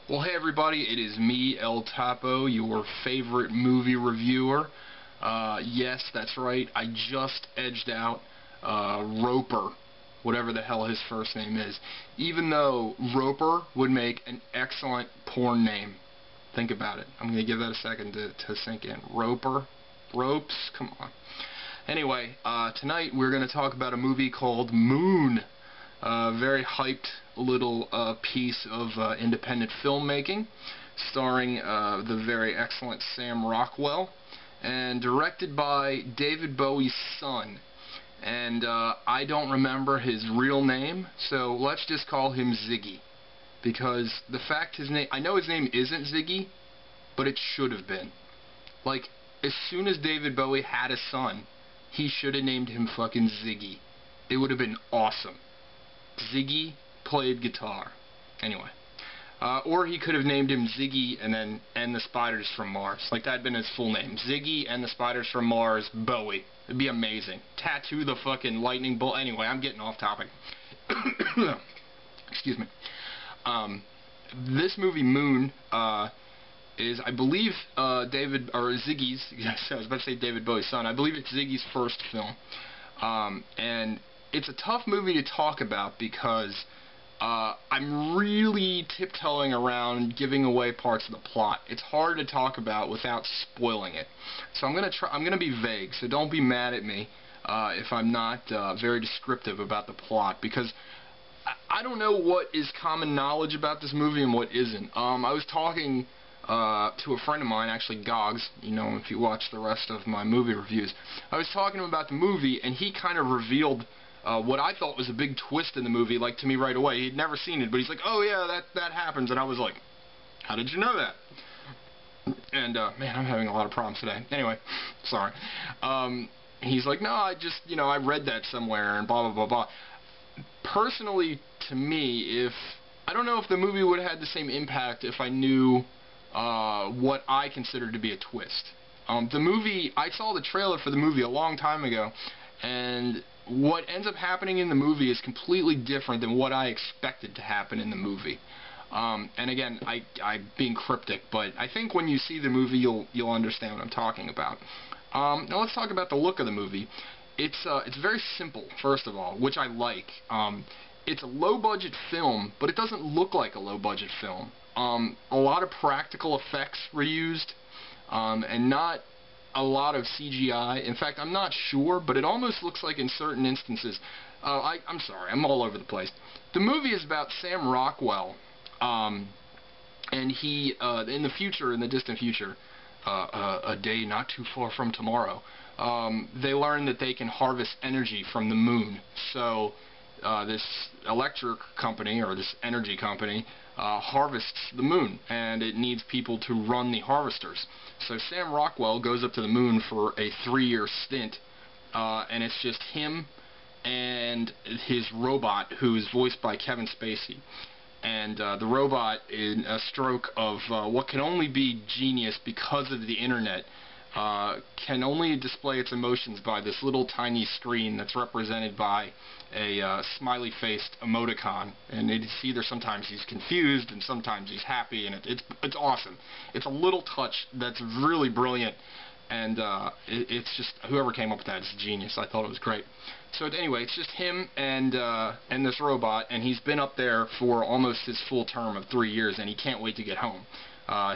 Well, hey everybody, it is me, El Topo, your favorite movie reviewer. Yes, that's right, I just edged out Roper, whatever the hell his first name is. Even though Roper would make an excellent porn name. Think about it. I'm going to give that a second to sink in. Roper? Ropes? Come on. Anyway, tonight we're going to talk about a movie called Moon. Very hyped little piece of independent filmmaking, starring the very excellent Sam Rockwell, and directed by David Bowie's son. And I don't remember his real name, so let's just call him Ziggy. Because the fact his name, I know his name isn't Ziggy, but it should have been. Like, as soon as David Bowie had a son, he should have named him fucking Ziggy. It would have been awesome. Ziggy played guitar. Anyway. Or he could have named him Ziggy and the Spiders from Mars. Like, that had been his full name. Ziggy and the Spiders from Mars, Bowie. It'd be amazing. Tattoo the fucking lightning bolt. Anyway, I'm getting off topic. Excuse me. This movie, Moon, is, I believe, David, or Ziggy's, yes, I was about to say David Bowie's son. I believe it's Ziggy's first film. And it's a tough movie to talk about because I'm really tiptoeing around giving away parts of the plot. It's hard to talk about without spoiling it. So I'm gonna be vague, so don't be mad at me if I'm not very descriptive about the plot, because I don't know what is common knowledge about this movie and what isn't. I was talking to a friend of mine, actually Gogs, you know, if you watch the rest of my movie reviews. I was talking to him about the movie, and he kind of revealed what I thought was a big twist in the movie, like, to me right away. He'd never seen it, but he's like, oh yeah, that happens, and I was like, how did you know that? And, man, I'm having a lot of problems today. Anyway, sorry. He's like, no, I just, you know, I read that somewhere, and blah, blah, blah, blah. Personally, to me, I don't know if the movie would have had the same impact if I knew what I considered to be a twist. The movie, I saw the trailer for the movie a long time ago, and what ends up happening in the movie is completely different than what I expected to happen in the movie. And again, I'm being cryptic, but I think when you see the movie, you'll understand what I'm talking about. Now let's talk about the look of the movie. It's very simple, first of all, which I like. It's a low-budget film, but it doesn't look like a low-budget film. A lot of practical effects were used, and not a lot of CGI. In fact, I'm not sure, but it almost looks like in certain instances. I'm sorry, I'm all over the place. The movie is about Sam Rockwell, and he, in the future, in the distant future, a day not too far from tomorrow, they learn that they can harvest energy from the moon. So this electric company, or this energy company, harvests the moon, and it needs people to run the harvesters. So Sam Rockwell goes up to the moon for a 3-year stint, and it's just him and his robot, who is voiced by Kevin Spacey. And the robot, in a stroke of what can only be genius because of the internet, can only display its emotions by this little tiny screen that's represented by a smiley-faced emoticon, and it's either sometimes he's confused and sometimes he's happy, and it's awesome. It's a little touch that's really brilliant, and it's just, whoever came up with that is a genius. I thought it was great. So anyway, it's just him and this robot, and he's been up there for almost his full term of 3 years, and he can't wait to get home.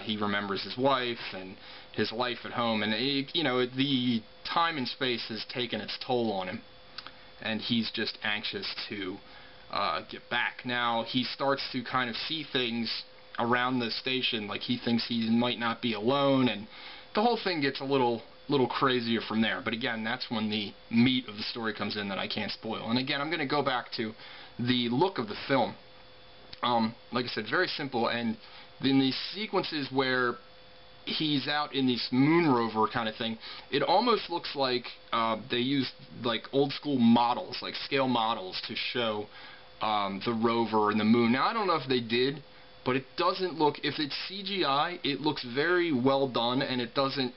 He remembers his wife and his life at home, and you know, the time and space has taken its toll on him, and he's just anxious to get back. Now, he starts to kind of see things around the station, like he thinks he might not be alone, and the whole thing gets a little crazier from there. But again, that's when the meat of the story comes in that I can't spoil. And again, I'm going to go back to the look of the film. Like I said, very simple, and in these sequences where he's out in this moon rover kind of thing, it almost looks like they used like old school models, like scale models, to show the rover and the moon. Now, I don't know if they did, but it doesn't look, if it's CGI, it looks very well done, and it doesn't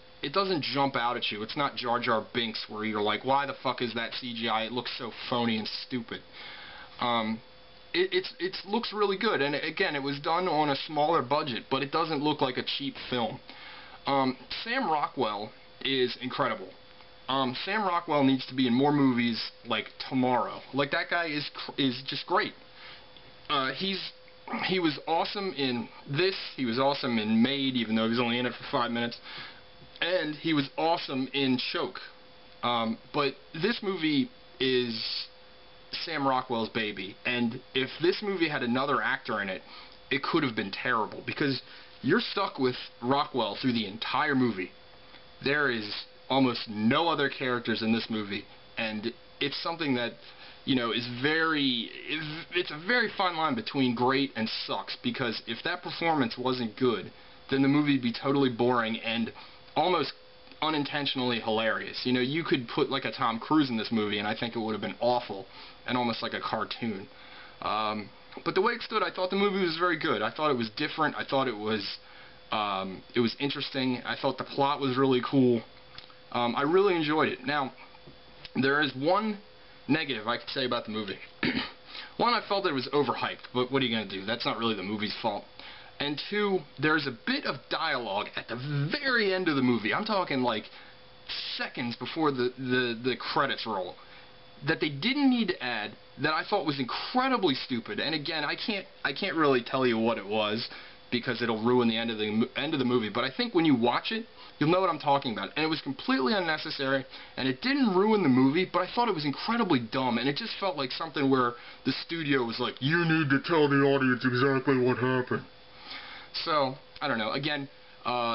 jump out at you. It's not Jar Jar Binks where you're like, why the fuck is that CGI? It looks so phony and stupid. it looks really good, and again, it was done on a smaller budget, but it doesn't look like a cheap film. Sam Rockwell is incredible. Sam Rockwell needs to be in more movies like tomorrow. Like, that guy is just great. He was awesome in this. He was awesome in Made, even though he was only in it for 5 minutes. And he was awesome in Choke. But this movie is Sam Rockwell's baby. And if this movie had another actor in it, it could have been terrible. Because you're stuck with Rockwell through the entire movie. There is almost no other characters in this movie. And it's something that, you know, it's a very fine line between great and sucks, because if that performance wasn't good, then the movie would be totally boring and almost unintentionally hilarious. You know, you could put like a Tom Cruise in this movie and I think it would have been awful and almost like a cartoon. But the way it stood, I thought the movie was very good. I thought it was different. I thought it was interesting. I thought the plot was really cool. I really enjoyed it. Now, there is one negative I could say about the movie. One, I felt that it was overhyped, but what are you going to do? That's not really the movie's fault. And two, there's a bit of dialogue at the very end of the movie. I'm talking like seconds before the credits roll, that they didn't need to add, that I thought was incredibly stupid. And again, I can't really tell you what it was, because it'll ruin the end of the movie. But I think when you watch it, you'll know what I'm talking about. And it was completely unnecessary, and it didn't ruin the movie, but I thought it was incredibly dumb, and it just felt like something where the studio was like, you need to tell the audience exactly what happened. So, I don't know. Again,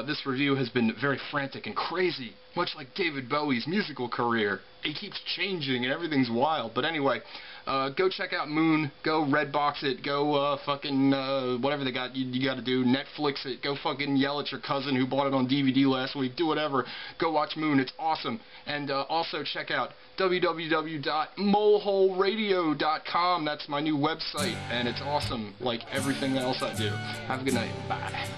this review has been very frantic and crazy, much like David Bowie's musical career. It keeps changing and everything's wild. But anyway, go check out Moon. Go Redbox it. Go fucking whatever they got you got to do. Netflix it. Go fucking yell at your cousin who bought it on DVD last week. Do whatever. Go watch Moon. It's awesome. And also check out www.moleholeradio.com. That's my new website, and it's awesome, like everything else I do. Have a good night. Bye.